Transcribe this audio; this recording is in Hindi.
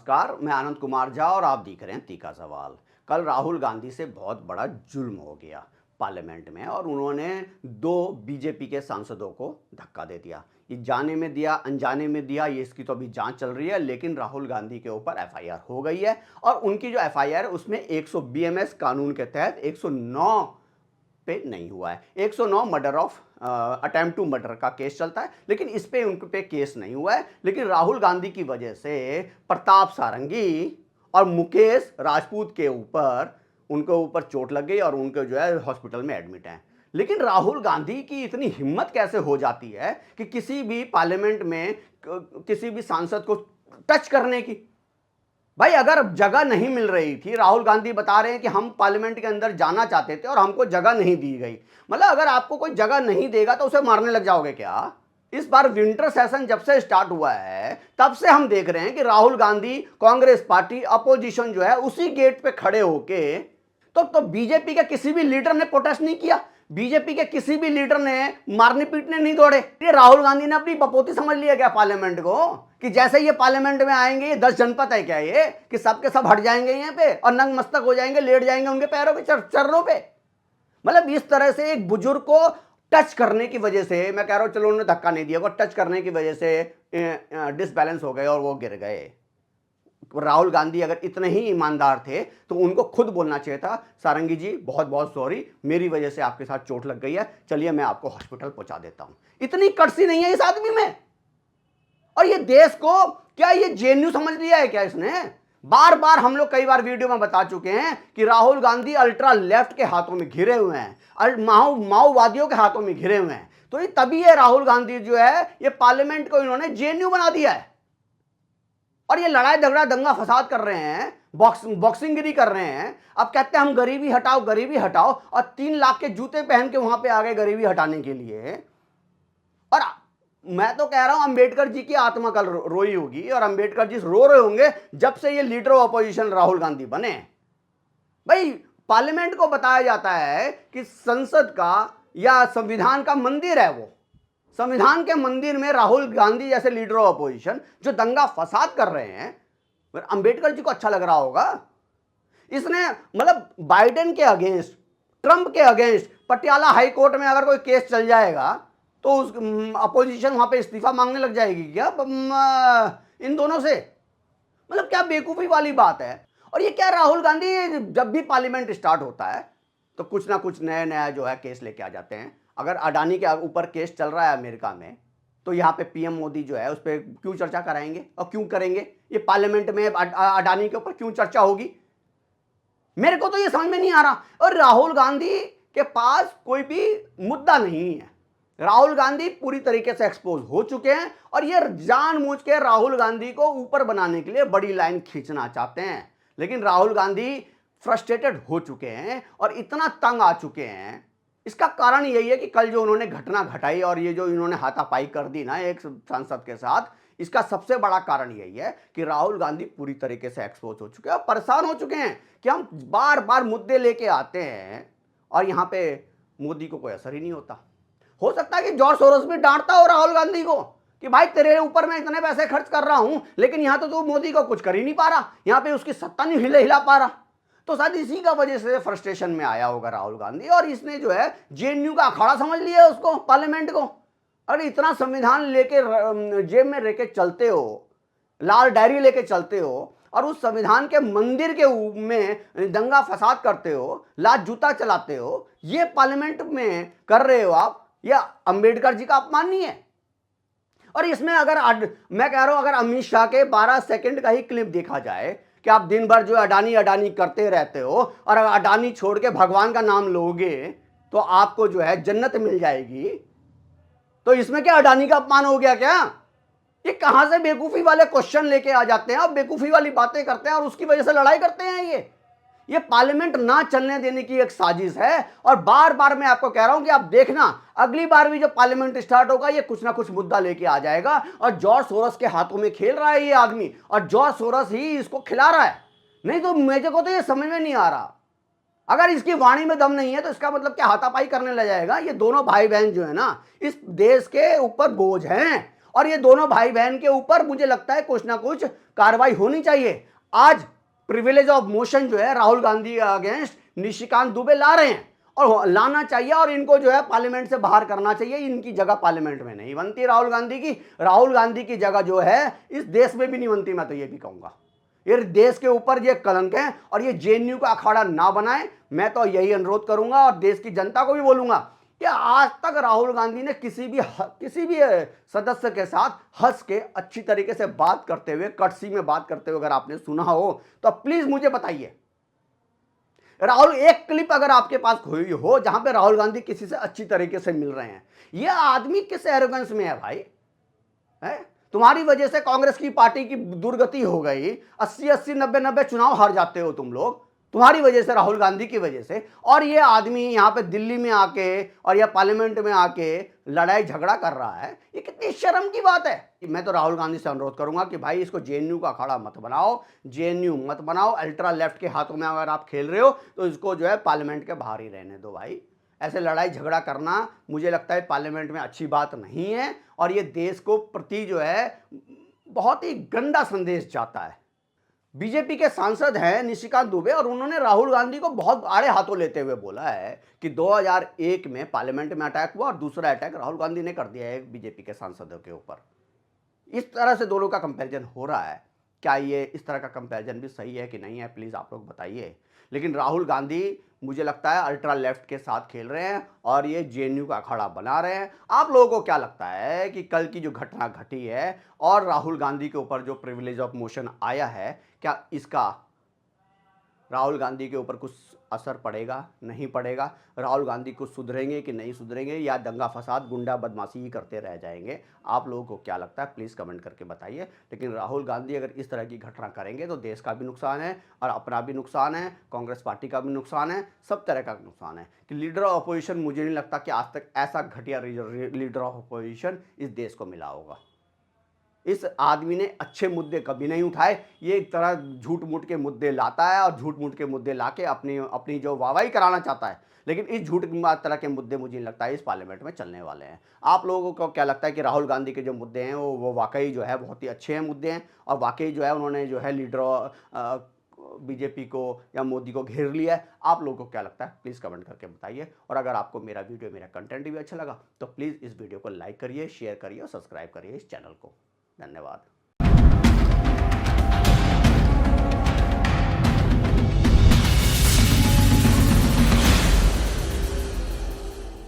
नमस्कार, मैं आनंद कुमार झा और आप देख रहे हैं तीखा सवाल। कल राहुल गांधी से बहुत बड़ा जुल्म हो गया पार्लियामेंट में और उन्होंने दो बीजेपी के सांसदों को धक्का दे दिया। ये जाने में दिया, अनजाने में दिया, ये इसकी तो अभी जांच चल रही है, लेकिन राहुल गांधी के ऊपर एफआईआर हो गई है और उनकी जो एफआईआर है उसमें 100 बीएमएस कानून के तहत 109 पे नहीं हुआ है। 109 murder of attempt to murder का केस चलता है, लेकिन इस पे उन पे केस नहीं हुआ है। लेकिन राहुल गांधी की वजह से प्रताप सारंगी और मुकेश राजपूत के ऊपर उनके ऊपर चोट लग गई और उनके जो है हॉस्पिटल में एडमिट हैं। लेकिन राहुल गांधी की इतनी हिम्मत कैसे हो जाती है कि किसी भी पार्लियामेंट में किसी भी सांसद को टच करने की। भाई अगर जगह नहीं मिल रही थी, राहुल गांधी बता रहे हैं कि हम पार्लियामेंट के अंदर जाना चाहते थे और हमको जगह नहीं दी गई। मतलब अगर आपको कोई जगह नहीं देगा तो उसे मारने लग जाओगे क्या? इस बार विंटर सेशन जब से स्टार्ट हुआ है तब से हम देख रहे हैं कि राहुल गांधी, कांग्रेस पार्टी, अपोजिशन जो है उसी गेट पे खड़े होके तो बीजेपी के किसी भी लीडर ने प्रोटेस्ट नहीं किया, बीजेपी के किसी भी लीडर ने मारने पीटने नहीं दौड़े। ये राहुल गांधी ने अपनी बपोती समझ लिया क्या पार्लियामेंट को, कि जैसे ये पार्लियामेंट में आएंगे, ये 10 जनपद है क्या ये, कि सबके सब हट जाएंगे यहाँ पे और नंग मस्तक हो जाएंगे, लेट जाएंगे उनके पैरों पे, चरणों पे। मतलब इस तरह से एक बुजुर्ग को टच करने की वजह से, मैं कह रहा हूं चलो उन्होंने धक्का नहीं दिया, टच करने की वजह से डिसबैलेंस हो गए और वो गिर गए। राहुल गांधी अगर इतने ही ईमानदार थे तो उनको खुद बोलना चाहिए था, सारंगी जी बहुत बहुत सॉरी, मेरी वजह से आपके साथ चोट लग गई है, चलिए मैं आपको हॉस्पिटल पहुंचा देता हूं। इतनी कड़सी नहीं है इस आदमी में। और ये देश को क्या ये जेएनयू समझ लिया है क्या इसने? बार बार हम लोग कई बार वीडियो में बता चुके हैं कि राहुल गांधी अल्ट्रा लेफ्ट के हाथों में घिरे हुए हैं, माओवादियों के हाथों में घिरे हुए हैं। तो ये तभी ये राहुल गांधी जो है ये पार्लियामेंट को इन्होंने जेएनयू बना दिया है और ये लड़ाई झगड़ा दंगा फसाद कर रहे हैं, बॉक्सिंगगिरी कर रहे हैं। अब कहते हैं हम गरीबी हटाओ, गरीबी हटाओ, और 3 लाख के जूते पहन के वहां पे आ गए गरीबी हटाने के लिए। और मैं तो कह रहा हूं अंबेडकर जी की आत्मा कल रोई होगी और अंबेडकर जी रो रहे होंगे जब से ये leader of opposition Rahul Gandhi बने। भाई पार्लियामेंट को बताया जाता है कि संसद का या संविधान का मंदिर है, वो संविधान के मंदिर में राहुल गांधी जैसे लीडर ऑफ अपोजिशन जो दंगा फसाद कर रहे हैं, अंबेडकर जी को अच्छा लग रहा होगा। इसने मतलब बाइडेन के अगेंस्ट, ट्रंप के अगेंस्ट पटियाला हाई कोर्ट में अगर कोई केस चल जाएगा तो उस अपोजिशन वहां पे इस्तीफा मांगने लग जाएगी क्या इन दोनों से? मतलब क्या बेवकूफी वाली बात है। और ये क्या राहुल गांधी जब भी पार्लियामेंट स्टार्ट होता है तो कुछ ना कुछ नया जो है केस लेके आ जाते हैं। अगर अडानी के ऊपर केस चल रहा है अमेरिका में तो यहाँ पे पीएम मोदी जो है उस पर क्यों चर्चा कराएंगे और क्यों करेंगे? ये पार्लियामेंट में अडानी के ऊपर क्यों चर्चा होगी? मेरे को तो ये समझ में नहीं आ रहा। और राहुल गांधी के पास कोई भी मुद्दा नहीं है, राहुल गांधी पूरी तरीके से एक्सपोज हो चुके हैं और ये जानबूझ के राहुल गांधी को ऊपर बनाने के लिए बड़ी लाइन खींचना चाहते हैं। लेकिन राहुल गांधी फ्रस्ट्रेटेड हो चुके हैं और इतना तंग आ चुके हैं। इसका कारण यही है कि कल जो उन्होंने घटना घटाई और ये जो इन्होंने हाथापाई कर दी ना एक सांसद के साथ, इसका सबसे बड़ा कारण यही है कि राहुल गांधी पूरी तरीके से एक्सपोज हो चुके हैं और परेशान हो चुके हैं कि हम बार बार मुद्दे लेके आते हैं और यहाँ पे मोदी को कोई असर ही नहीं होता। हो सकता है कि जॉर्ज सोरोस भी डांटता हो राहुल गांधी को कि भाई तेरे ऊपर मैं इतने पैसे खर्च कर रहा हूं लेकिन यहां तो तू मोदी को कुछ कर ही नहीं पा रहा, यहां पे उसकी सत्ता नहीं हिला पा रहा। तो शायद इसी का वजह से फ्रस्ट्रेशन में आया होगा राहुल गांधी और इसने जो है जेएनयू का अखाड़ा समझ लिया उसको, पार्लियामेंट को। अरे इतना संविधान लेके जेब में लेके चलते हो, लाल डायरी लेके चलते हो और उस संविधान के मंदिर के में दंगा फसाद करते हो, लात जूता चलाते हो, ये पार्लियामेंट में कर रहे हो आप, यह अंबेडकर जी का अपमान नहीं है? और इसमें अगर मैं कह रहा हूं अगर अमित शाह के 12 सेकंड का ही क्लिप देखा जाए कि आप दिन भर जो अडानी अडानी करते रहते हो और अगर अडानी छोड़ के भगवान का नाम लोगे तो आपको जो है जन्नत मिल जाएगी, तो इसमें क्या अडानी का अपमान हो गया क्या? ये कहां से बेवकूफी वाले क्वेश्चन लेके आ जाते हैं और बेवकूफी वाली बातें करते हैं और उसकी वजह से लड़ाई करते हैं। ये पार्लियामेंट ना चलने देने की एक साजिश है। और बार बार मैं आपको कह रहा हूं कि आप देखना अगली बार भी जब पार्लियामेंट स्टार्ट होगा ये कुछ ना कुछ मुद्दा लेके आ जाएगा और जॉर्ज सोरोस के हाथों में खेल रहा है ये आदमी और जॉर्ज सोरोस ही इसको खिला रहा है। नहीं तो मेरे को तो ये समझ में नहीं आ रहा। अगर इसकी वाणी में दम नहीं है तो इसका मतलब क्या हाथापाई करने लग जाएगा? ये दोनों भाई बहन जो है ना इस देश के ऊपर बोझ हैं और ये दोनों भाई बहन के ऊपर मुझे लगता है कुछ ना कुछ कार्रवाई होनी चाहिए। आज प्रिविलेज ऑफ मोशन जो है राहुल गांधी के अगेंस्ट निशिकांत दुबे ला रहे हैं और लाना चाहिए और इनको जो है पार्लियामेंट से बाहर करना चाहिए। इनकी जगह पार्लियामेंट में नहीं बनती राहुल गांधी की। राहुल गांधी की जगह जो है इस देश में भी नहीं बनती, मैं तो ये भी कहूंगा। ये देश के ऊपर ये कलंक है और ये जेएनयू का अखाड़ा ना बनाए, मैं तो यही अनुरोध करूंगा और देश की जनता को भी बोलूंगा कि आज तक राहुल गांधी ने किसी भी सदस्य के साथ हंस के अच्छी तरीके से बात करते हुए, कटसी में बात करते हुए अगर आपने सुना हो तो प्लीज मुझे बताइए। राहुल, एक क्लिप अगर आपके पास कोई हो जहां पे राहुल गांधी किसी से अच्छी तरीके से मिल रहे हैं। ये आदमी किस एरोगेंस में है भाई? है तुम्हारी वजह से कांग्रेस की पार्टी की दुर्गति हो गई। 80-80, 90-90 चुनाव हार जाते हो तुम लोग, तुम्हारी वजह से, राहुल गांधी की वजह से। और ये आदमी यहाँ पे दिल्ली में आके और या पार्लियामेंट में आके लड़ाई झगड़ा कर रहा है। ये कितनी शर्म की बात है। मैं तो राहुल गांधी से अनुरोध करूंगा कि भाई इसको जेएनयू का अखाड़ा मत बनाओ, जेएनयू मत बनाओ। अल्ट्रा लेफ्ट के हाथों में अगर आप खेल रहे हो तो इसको जो है पार्लियामेंट के बाहर ही रहने दो भाई। ऐसे लड़ाई झगड़ा करना मुझे लगता है पार्लियामेंट में अच्छी बात नहीं है और ये देश को प्रति जो है बहुत ही गंदा संदेश जाता है। बीजेपी के सांसद हैं निशिकांत दुबे और उन्होंने राहुल गांधी को बहुत आड़े हाथों लेते हुए बोला है कि 2001 में पार्लियामेंट में अटैक हुआ और दूसरा अटैक राहुल गांधी ने कर दिया है बीजेपी के सांसदों के ऊपर। इस तरह से दोनों का कंपैरिजन हो रहा है। क्या ये इस तरह का कंपैरिजन भी सही है कि नहीं है, प्लीज़ आप लोग बताइए। लेकिन राहुल गांधी मुझे लगता है अल्ट्रा लेफ्ट के साथ खेल रहे हैं और ये जेएनयू का अखाड़ा बना रहे हैं। आप लोगों को क्या लगता है कि कल की जो घटना घटी है और राहुल गांधी के ऊपर जो प्रिविलेज ऑफ मोशन आया है, क्या इसका राहुल गांधी के ऊपर कुछ असर पड़ेगा, नहीं पड़ेगा? राहुल गांधी कुछ सुधरेंगे कि नहीं सुधरेंगे, या दंगा फसाद गुंडा बदमाशी ही करते रह जाएंगे? आप लोगों को क्या लगता है, प्लीज़ कमेंट करके बताइए। लेकिन राहुल गांधी अगर इस तरह की घटना करेंगे तो देश का भी नुकसान है और अपना भी नुकसान है, कांग्रेस पार्टी का भी नुकसान है, सब तरह का नुकसान है। कि लीडर ऑफ अपोजिशन, मुझे नहीं लगता कि आज तक ऐसा घटिया लीडर ऑफ अपोजिशन इस देश को मिला होगा। इस आदमी ने अच्छे मुद्दे कभी नहीं उठाए। ये एक तरह झूठ मूठ के मुद्दे लाता है और झूठ मूठ के मुद्दे लाके अपनी जो वाहवाही कराना चाहता है। लेकिन इस झूठ तरह के मुद्दे मुझे नहीं लगता है इस पार्लियामेंट में चलने वाले हैं। आप लोगों को क्या लगता है कि राहुल गांधी के जो मुद्दे हैं वो वाकई जो है बहुत ही अच्छे हैं मुद्दे हैं और वाकई जो है उन्होंने जो है लीडर बीजेपी को या मोदी को घेर लिया है? आप लोगों को क्या लगता है, प्लीज़ कमेंट करके बताइए। और अगर आपको मेरा वीडियो, मेरा कंटेंट भी अच्छा लगा तो प्लीज़ इस वीडियो को लाइक करिए, शेयर करिए और सब्सक्राइब करिए इस चैनल को। धन्यवाद।